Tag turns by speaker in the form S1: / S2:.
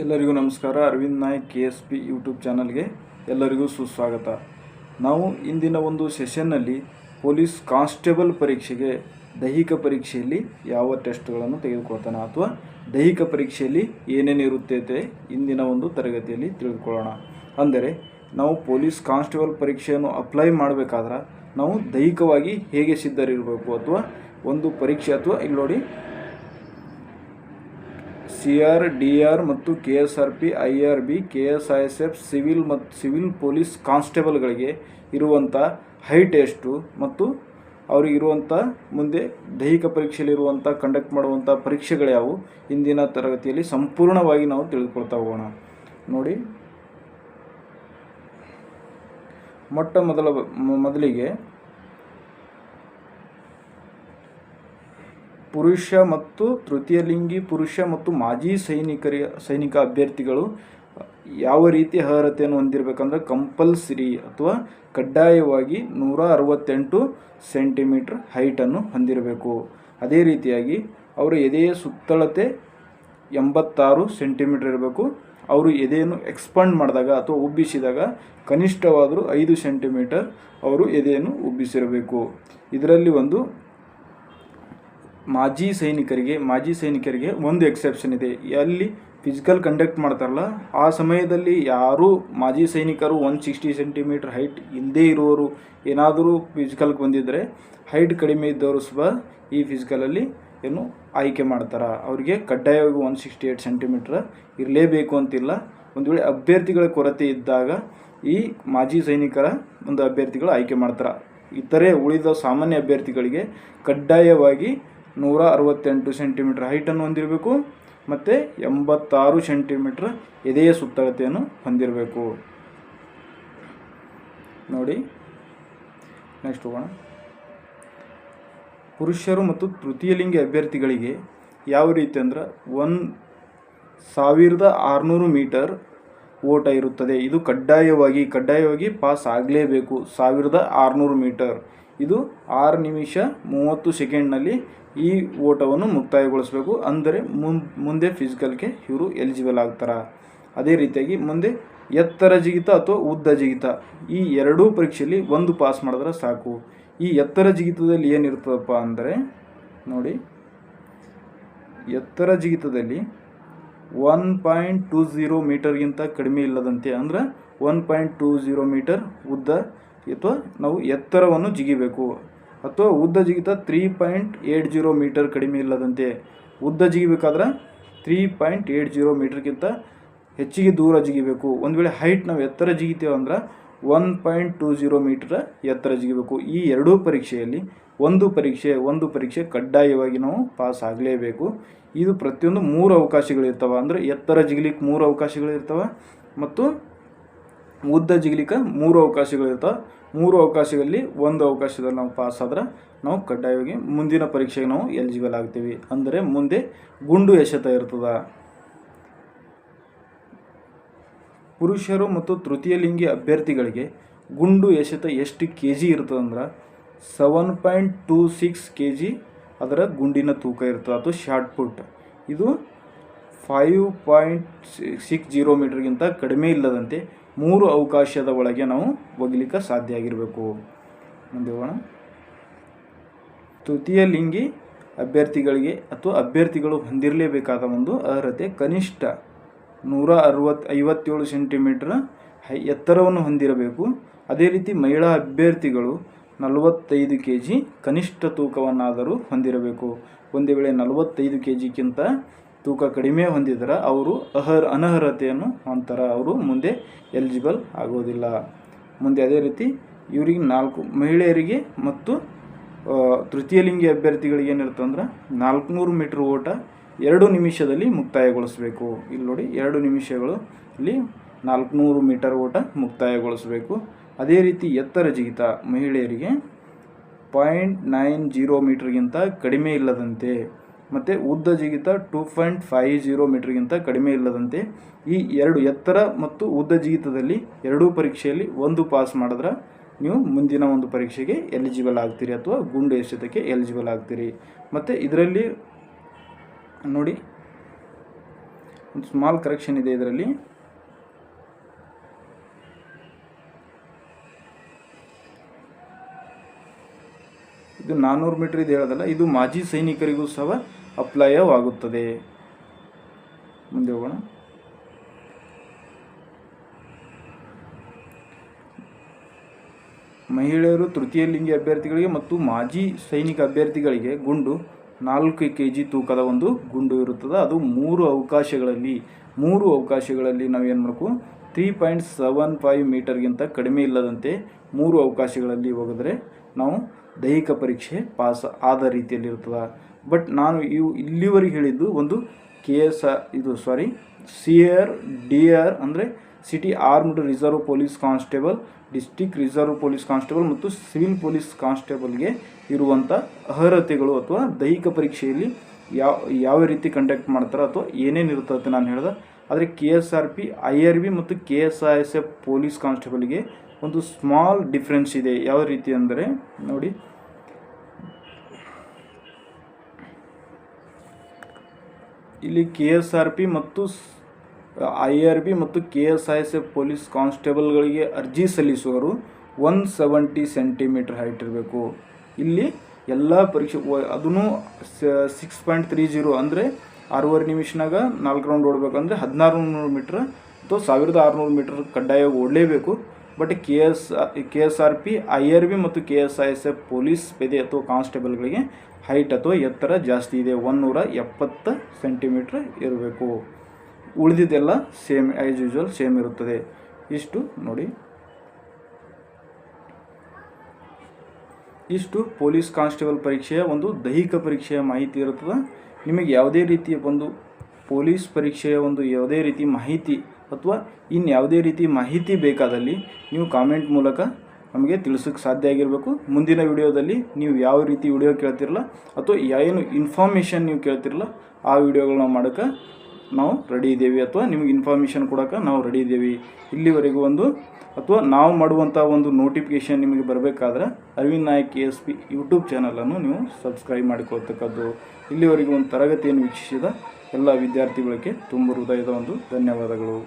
S1: ಎಲ್ಲರಿಗೂ ನಮಸ್ಕಾರ. Arvind Naik KSP YouTube ಚಾನಲ್ಗೆ ಎಲ್ಲರಿಗೂ ಸುಸ್ವಾಗತ. ನಾವು ಇಂದಿನ ಒಂದು ಸೆಷನ್ನಲ್ಲಿ ಪೊಲೀಸ್ ಕಾನ್ಸ್ಟೇಬಲ್ ಪರೀಕ್ಷೆಗೆ ದೈಹಿಕ ಪರೀಕ್ಷೆಯಲ್ಲಿ ಯಾವ ಟೆಸ್ಟ್ಗಳನ್ನು ತೆಗೆದುಕೊಳ್ತಾನೆ ಅಥವಾ ದೈಹಿಕ ಪರೀಕ್ಷೆಯಲ್ಲಿ ಏನೇನಿರುತ್ತದೆ ಇಂದಿನ ಒಂದು ತರಗತಿಯಲ್ಲಿ ತಿಳಿದುಕೊಳ್ಳೋಣ. ಅಂದರೆ ನಾವು ಪೊಲೀಸ್ ಕಾನ್ಸ್ಟೇಬಲ್ ಪರೀಕ್ಷೆಯನ್ನು ಅಪ್ಲೈ ಮಾಡಬೇಕಾದ್ರೆ ನಾವು ದೈಹಿಕವಾಗಿ ಹೇಗೆ ಸಿದ್ಧರಿರಬೇಕು ಅಥವಾ ಒಂದು ಪರೀಕ್ಷೆ ಅಥವಾ ಇಲ್ಲಿ ನೋಡಿ CR, DR ಮತ್ತು KSRP, IRB, KSISF civil police ಕಾನ್ಸ್ಟೇಬಲ್ಗಳಿಗೆ ಇರುವಂಥ ಹೈಟ್ ಎಷ್ಟು ಮತ್ತು ಅವರಿಗಿರುವಂಥ ಮುಂದೆ ದೈಹಿಕ ಪರೀಕ್ಷೆಯಲ್ಲಿರುವಂಥ ಕಂಡಕ್ಟ್ ಮಾಡುವಂಥ ಪರೀಕ್ಷೆಗಳು ಯಾವುವು ಇಂದಿನ ತರಗತಿಯಲ್ಲಿ ಸಂಪೂರ್ಣವಾಗಿ ನಾವು ತಿಳಿದುಕೊಳ್ತಾ ಹೋಗೋಣ. ನೋಡಿ, ಮೊದಲಿಗೆ ಪುರುಷ ಮತ್ತು ತೃತೀಯ ಲಿಂಗಿ ಪುರುಷ ಮತ್ತು ಮಾಜಿ ಸೈನಿಕ ಅಭ್ಯರ್ಥಿಗಳು ಯಾವ ರೀತಿ ಅರ್ಹತೆಯನ್ನು ಹೊಂದಿರಬೇಕಂದ್ರೆ ಕಂಪಲ್ಸರಿ ಅಥವಾ ಕಡ್ಡಾಯವಾಗಿ 168 ಸೆಂಟಿಮೀಟರ್ ಹೈಟನ್ನು ಹೊಂದಿರಬೇಕು. ಅದೇ ರೀತಿಯಾಗಿ ಅವರ ಎದೆಯ ಸುತ್ತಳತೆ 86 ಸೆಂಟಿಮೀಟರ್ ಇರಬೇಕು. ಅವರು ಎದೆಯನ್ನು ಎಕ್ಸ್ಪಾಂಡ್ ಮಾಡಿದಾಗ ಅಥವಾ ಉಬ್ಬಿಸಿದಾಗ ಕನಿಷ್ಠವಾದರೂ 5 ಸೆಂಟಿಮೀಟರ್ ಅವರು ಎದೆಯನ್ನು ಉಬ್ಬಿಸಿರಬೇಕು. ಇದರಲ್ಲಿ ಒಂದು ಮಾಜಿ ಸೈನಿಕರಿಗೆ ಒಂದು ಎಕ್ಸೆಪ್ಷನ್ ಇದೆ. ಅಲ್ಲಿ ಫಿಸಿಕಲ್ ಕಂಡಕ್ಟ್ ಮಾಡ್ತಾರಲ್ಲ ಆ ಸಮಯದಲ್ಲಿ ಯಾರೂ ಮಾಜಿ ಸೈನಿಕರು 160 ಸೆಂಟಿಮೀಟರ್ ಹೈಟ್ ಇಲ್ಲದೇ ಇರುವವರು ಏನಾದರೂ ಫಿಸಿಕಲ್ಗೆ ಬಂದಿದ್ದರೆ ಹೈಟ್ ಕಡಿಮೆ ಇದ್ದವರು ಸಹ ಈ ಫಿಸಿಕಲಲ್ಲಿ ಆಯ್ಕೆ ಮಾಡ್ತಾರೆ. ಅವರಿಗೆ ಕಡ್ಡಾಯವಾಗಿ 168 ಸೆಂಟಿಮೀಟರ್ ಇರಲೇಬೇಕು ಅಂತಿಲ್ಲ. ಒಂದು ವೇಳೆ ಅಭ್ಯರ್ಥಿಗಳ ಕೊರತೆ ಇದ್ದಾಗ ಈ ಮಾಜಿ ಸೈನಿಕರ ಒಂದು ಅಭ್ಯರ್ಥಿಗಳು ಆಯ್ಕೆ ಮಾಡ್ತಾರೆ. ಇತರೆ ಉಳಿದ ಸಾಮಾನ್ಯ ಅಭ್ಯರ್ಥಿಗಳಿಗೆ ಕಡ್ಡಾಯವಾಗಿ 168 ಸೆಂಟಿಮೀಟರ್ ಹೈಟನ್ನು ಹೊಂದಿರಬೇಕು ಮತ್ತು 86 ಸೆಂಟಿಮೀಟರ್ ಎದೆಯ ಸುತ್ತಳತೆಯನ್ನು ಹೊಂದಿರಬೇಕು. ನೋಡಿ, ನೆಕ್ಸ್ಟ್ ಹೋಗೋಣ. ಪುರುಷರು ಮತ್ತು ತೃತೀಯ ಲಿಂಗಿ ಅಭ್ಯರ್ಥಿಗಳಿಗೆ ಯಾವ ರೀತಿ ಅಂದ್ರೆ 1600 ಮೀಟರ್ ಓಟ ಇರುತ್ತದೆ. ಇದು ಕಡ್ಡಾಯವಾಗಿ ಪಾಸ್ ಆಗಲೇಬೇಕು. 1600 ಮೀಟರ್ ಇದು 6 ನಿಮಿಷ 30 ಸೆಕೆಂಡ್ನಲ್ಲಿ ಈ ಓಟವನ್ನು ಮುಕ್ತಾಯಗೊಳಿಸಬೇಕು. ಅಂದರೆ ಮುಂದೆ ಫಿಸಿಕಲ್ಗೆ ಇವರು ಎಲಿಜಿಬಲ್ ಆಗ್ತಾರೆ. ಅದೇ ರೀತಿಯಾಗಿ ಮುಂದೆ ಎತ್ತರ ಜಿಗಿತ ಅಥವಾ ಉದ್ದ ಜಿಗಿತ ಈ ಎರಡೂ ಪರೀಕ್ಷೆಯಲ್ಲಿ ಒಂದು ಪಾಸ್ ಮಾಡಿದ್ರೆ ಸಾಕು. ಈ ಎತ್ತರ ಜಿಗಿತದಲ್ಲಿ ಏನಿರ್ತದಪ್ಪ ಅಂದರೆ ನೋಡಿ, ಎತ್ತರ ಜಿಗಿತದಲ್ಲಿ 1.20 ಮೀಟರ್ಗಿಂತ ಕಡಿಮೆ ಇಲ್ಲದಂತೆ ಅಂದ್ರೆ 1.20 ಮೀಟರ್ ಉದ್ದ ಅಥವಾ ನಾವು ಎತ್ತರವನ್ನು ಜಿಗಿಬೇಕು. ಅಥವಾ ಉದ್ದ ಜಿಗಿತ 3.80 ಮೀಟರ್ ಕಡಿಮೆ ಇಲ್ಲದಂತೆ ಉದ್ದ ಜಿಗಿಬೇಕಾದ್ರೆ 3.80 ಮೀಟರ್ಗಿಂತ ಹೆಚ್ಚಿಗೆ ದೂರ ಜಿಗಿಬೇಕು. ಒಂದು ವೇಳೆ ಹೈಟ್ ನಾವು ಎತ್ತರ ಜಿಗಿತೇವೆ ಅಂದ್ರೆ 1.20 ಮೀಟರ್ ಎತ್ತರ ಜಿಗಿಬೇಕು. ಈ ಎರಡೂ ಪರೀಕ್ಷೆಯಲ್ಲಿ ಒಂದು ಪರೀಕ್ಷೆ ಕಡ್ಡಾಯವಾಗಿ ನಾವು ಪಾಸ್ ಆಗಲೇಬೇಕು. ಇದು ಪ್ರತಿಯೊಂದು 3 ಅವಕಾಶಗಳಿರ್ತವೆ. ಅಂದರೆ ಎತ್ತರ ಜಿಗಿಲಿಕ್ಕೆ 3 ಅವಕಾಶಗಳಿರ್ತವೆ ಮತ್ತು ಉದ್ದ ಜಿಗಿಲಿಕ್ಕೆ 3 ಅವಕಾಶಗಳಿರ್ತವೆ. 3 ಅವಕಾಶಗಳಲ್ಲಿ ಒಂದು ಅವಕಾಶದಲ್ಲಿ ನಾವು ಪಾಸ್ ಆದ್ರೆ ನಾವು ಕಡ್ಡಾಯವಾಗಿ ಮುಂದಿನ ಪರೀಕ್ಷೆಗೆ ನಾವು ಎಲಿಜಿಬಲ್ ಆಗ್ತೀವಿ. ಅಂದರೆ ಮುಂದೆ ಗುಂಡು ಎಸೆತ ಇರ್ತದೆ. ಪುರುಷರು ಮತ್ತು ತೃತೀಯ ಲಿಂಗಿ ಅಭ್ಯರ್ಥಿಗಳಿಗೆ ಗುಂಡು ಎಸೆತ ಎಷ್ಟು kg ಇರ್ತದಂದ್ರೆ 7.26 kg ಅದರ ಗುಂಡಿನ ತೂಕ ಇರ್ತದೆ ಅಥವಾ ಶಾರ್ಟ್ ಪುಟ್. ಇದು 5.60 ಮೀಟರ್ಗಿಂತ ಕಡಿಮೆ ಇಲ್ಲದಂತೆ 3 ಅವಕಾಶದ ಒಳಗೆ ನಾವು ಒಗಿಲಿಕ್ಕೆ ಸಾಧ್ಯ ಆಗಿರಬೇಕು. ಮುಂದೆ ಹೋಗೋಣ. ತೃತೀಯ ಲಿಂಗಿ ಅಭ್ಯರ್ಥಿಗಳಿಗೆ ಅಥವಾ ಅಭ್ಯರ್ಥಿಗಳು ಹೊಂದಿರಲೇಬೇಕಾದ ಒಂದು ಅರ್ಹತೆ ಕನಿಷ್ಠ 157 ಸೆಂಟಿಮೀಟರ್ ಎತ್ತರವನ್ನು ಹೊಂದಿರಬೇಕು. ಅದೇ ರೀತಿ ಮಹಿಳಾ ಅಭ್ಯರ್ಥಿಗಳು 45 kg ಕನಿಷ್ಠ ತೂಕವನ್ನಾದರೂ ಹೊಂದಿರಬೇಕು. ಒಂದು ವೇಳೆ 45 kgಕ್ಕಿಂತ ತೂಕ ಕಡಿಮೆ ಹೊಂದಿದರೆ ಅವರು ಅನರ್ಹತೆಯನ್ನು ಹೊಂದ್ತಾರೆ. ಅವರು ಮುಂದೆ ಎಲಿಜಿಬಲ್ ಆಗೋದಿಲ್ಲ. ಮುಂದೆ ಅದೇ ರೀತಿ ಇವರಿಗೆ 4 ಮಹಿಳೆಯರಿಗೆ ಮತ್ತು ತೃತೀಯ ಲಿಂಗಿ ಅಭ್ಯರ್ಥಿಗಳಿಗೆ ಏನಿರ್ತಂದ್ರೆ 400 ಮೀಟರ್ ಓಟ 2 ನಿಮಿಷದಲ್ಲಿ ಮುಕ್ತಾಯಗೊಳಿಸಬೇಕು. ಇಲ್ಲಿ ನೋಡಿ, 2 ನಿಮಿಷಗಳು ಇಲ್ಲಿ 400 ಮೀಟರ್ ಓಟ ಮುಕ್ತಾಯಗೊಳಿಸಬೇಕು. ಅದೇ ರೀತಿ ಎತ್ತರ ಜಿಗಿತ ಮಹಿಳೆಯರಿಗೆ 0.90 ಮೀಟರ್ಗಿಂತ ಕಡಿಮೆ ಇಲ್ಲದಂತೆ ಮತ್ತು ಉದ್ದ ಜಿಗಿತ 2.50 ಮೀಟರ್ಗಿಂತ ಕಡಿಮೆ ಇಲ್ಲದಂತೆ ಈ ಎರಡು ಎತ್ತರ ಮತ್ತು ಉದ್ದ ಜಿಗಿತದಲ್ಲಿ ಎರಡೂ ಪರೀಕ್ಷೆಯಲ್ಲಿ ಒಂದು ಪಾಸ್ ಮಾಡಿದ್ರೆ ನೀವು ಮುಂದಿನ ಒಂದು ಪರೀಕ್ಷೆಗೆ ಎಲಿಜಿಬಲ್ ಆಗ್ತೀರಿ ಅಥವಾ ಗುಂಡು ಎಸೆತಕ್ಕೆ ಎಲಿಜಿಬಲ್ ಆಗ್ತೀರಿ. ಮತ್ತು ಇದರಲ್ಲಿ ನೋಡಿ ಒಂದು ಸ್ಮಾಲ್ ಕರೆಕ್ಷನ್ ಇದೆ ಇದರಲ್ಲಿ. ಇದು 400 ಮೀಟರ್ ಇದು ಹೇಳೋದಲ್ಲ, ಇದು ಮಾಜಿ ಸೈನಿಕರಿಗೂ ಸಹ ಅಪ್ಲಯವಾಗುತ್ತದೆ. ಮುಂದೆ ಹೋಗೋಣ. ಮಹಿಳೆಯರು ತೃತೀಯ ಲಿಂಗಿ ಅಭ್ಯರ್ಥಿಗಳಿಗೆ ಮತ್ತು ಮಾಜಿ ಸೈನಿಕ ಅಭ್ಯರ್ಥಿಗಳಿಗೆ ಗುಂಡು 4 kg ತೂಕದ ಒಂದು ಗುಂಡು ಇರುತ್ತದೆ. ಅದು 3 ಅವಕಾಶಗಳಲ್ಲಿ ನಾವು ಏನು ಮಾಡಬೇಕು, 3.75 ಮೀಟರ್ಗಿಂತ ಕಡಿಮೆ ಇಲ್ಲದಂತೆ 3 ಅವಕಾಶಗಳಲ್ಲಿ ಹೋಗಿದ್ರೆ ನಾವು ದೈಹಿಕ ಪರೀಕ್ಷೆ ಪಾಸ್ ಆದ ರೀತಿಯಲ್ಲಿ ಇರ್ತದೆ. ಬಟ್ ನಾನು ಇಲ್ಲಿವರೆಗೆ ಹೇಳಿದ್ದು ಒಂದು CR ಅಂದರೆ city armed reserve police constable, district reserve police constable ಮತ್ತು ಸಿವಿಲ್ ಪೊಲೀಸ್ ಕಾನ್ಸ್ಟೇಬಲ್ಗೆ ಇರುವಂಥ ಅರ್ಹತೆಗಳು ಅಥವಾ ದೈಹಿಕ ಪರೀಕ್ಷೆಯಲ್ಲಿ ಯಾವ ರೀತಿ ಕಂಡಕ್ಟ್ ಮಾಡ್ತಾರೆ ಅಥವಾ ಏನೇನು ಇರ್ತದೆ ನಾನು ಹೇಳಿದೆ. ಆದರೆ KSRP, IRB ಮತ್ತು KSISF ಪೊಲೀಸ್ ಕಾನ್ಸ್ಟೇಬಲ್ಗೆ ಒಂದು ಸ್ಮಾಲ್ ಡಿಫ್ರೆನ್ಸ್ ಇದೆ. ಯಾವ ರೀತಿ ಅಂದರೆ ನೋಡಿ, ಇಲ್ಲಿ KSRP ಮತ್ತು IRB ಮತ್ತು KSISF ಪೊಲೀಸ್ ಕಾನ್ಸ್ಟೇಬಲ್ಗಳಿಗೆ ಅರ್ಜಿ ಸಲ್ಲಿಸುವವರು 170 ಸೆಂಟಿಮೀಟರ್ ಹೈಟ್ ಇರಬೇಕು. ಇಲ್ಲಿ ಎಲ್ಲ ಪರೀಕ್ಷೆ ಅದನ್ನು 6.30 ಅಂದರೆ 6.5 ನಿಮಿಷನಾಗ 4 ರೌಂಡ್ ಓಡಬೇಕಂದ್ರೆ 1600 ಮೀಟ್ರ್ ಅಥವಾ 1600 ಮೀಟರ್ ಕಡ್ಡಾಯವಾಗಿ ಓಡಲೇಬೇಕು. ಬಟ್ KSRP, IRB ಮತ್ತು KSISF ಪೊಲೀಸ್ ಪೇದೆ ಅಥವಾ ಕಾನ್ಸ್ಟೇಬಲ್ಗಳಿಗೆ ಹೈಟ್ ಅಥವಾ ಎತ್ತರ ಜಾಸ್ತಿ ಇದೆ, 170 ಸೆಂಟಿಮೀಟ್ರ್ ಇರಬೇಕು. ಉಳಿದಿದ್ದೆಲ್ಲ ಸೇಮ್ ಆ್ಯಸ್ ಯೂಶುವಲ್ ಸೇಮ್ ಇರುತ್ತದೆ. ಇಷ್ಟು ನೋಡಿ, ಇಷ್ಟು ಪೊಲೀಸ್ ಕಾನ್ಸ್ಟೇಬಲ್ ಪರೀಕ್ಷೆಯ ಒಂದು ದೈಹಿಕ ಪರೀಕ್ಷೆಯ ಮಾಹಿತಿ ಇರುತ್ತದೆ. ನಿಮಗೆ ಯಾವುದೇ ರೀತಿಯ ಒಂದು ಪೊಲೀಸ್ ಪರೀಕ್ಷೆಯ ಒಂದು ಯಾವುದೇ ರೀತಿ ಮಾಹಿತಿ ಅಥವಾ ಯಾವುದೇ ರೀತಿ ಮಾಹಿತಿ ಬೇಕಾದಲ್ಲಿ ನೀವು ಕಾಮೆಂಟ್ ಮೂಲಕ ನಮಗೆ ತಿಳಿಸೋಕ್ಕೆ ಸಾಧ್ಯ ಆಗಿರಬೇಕು. ಮುಂದಿನ ವಿಡಿಯೋದಲ್ಲಿ ನೀವು ಯಾವ ರೀತಿ ವಿಡಿಯೋ ಕೇಳ್ತಿರಲ್ಲ ಅಥವಾ ಏನು ಇನ್ಫಾರ್ಮೇಷನ್ ನೀವು ಕೇಳ್ತಿರಲ್ಲ ಆ ವಿಡಿಯೋಗಳನ್ನ ಮಾಡೋಕ್ಕೆ ನಾವು ರೆಡಿ ಇದ್ದೇವೆ ಅಥವಾ ನಿಮಗೆ ಇನ್ಫಾರ್ಮೇಷನ್ ಕೊಡೋಕೆ ನಾವು ರೆಡಿ ಇದ್ದೇವೆ. ಇಲ್ಲಿವರೆಗೂ ಅಥವಾ ನಾವು ಮಾಡುವಂಥ ಒಂದು ನೋಟಿಫಿಕೇಷನ್ ನಿಮಗೆ ಬರಬೇಕಾದ್ರೆ ಅರವಿಂದ್ ನಾಯಕ್ ASP ಯೂಟ್ಯೂಬ್ ಚಾನಲನ್ನು ನೀವು ಸಬ್ಸ್ಕ್ರೈಬ್ ಮಾಡಿಕೊಳ್ತಕ್ಕದ್ದು. ಇಲ್ಲಿವರೆಗೂ ಒಂದು ತರಗತಿಯನ್ನು ವೀಕ್ಷಿಸಿದ ಎಲ್ಲ ವಿದ್ಯಾರ್ಥಿಗಳಿಗೆ ತುಂಬ ಹೃದಯದ ಒಂದು ಧನ್ಯವಾದಗಳು.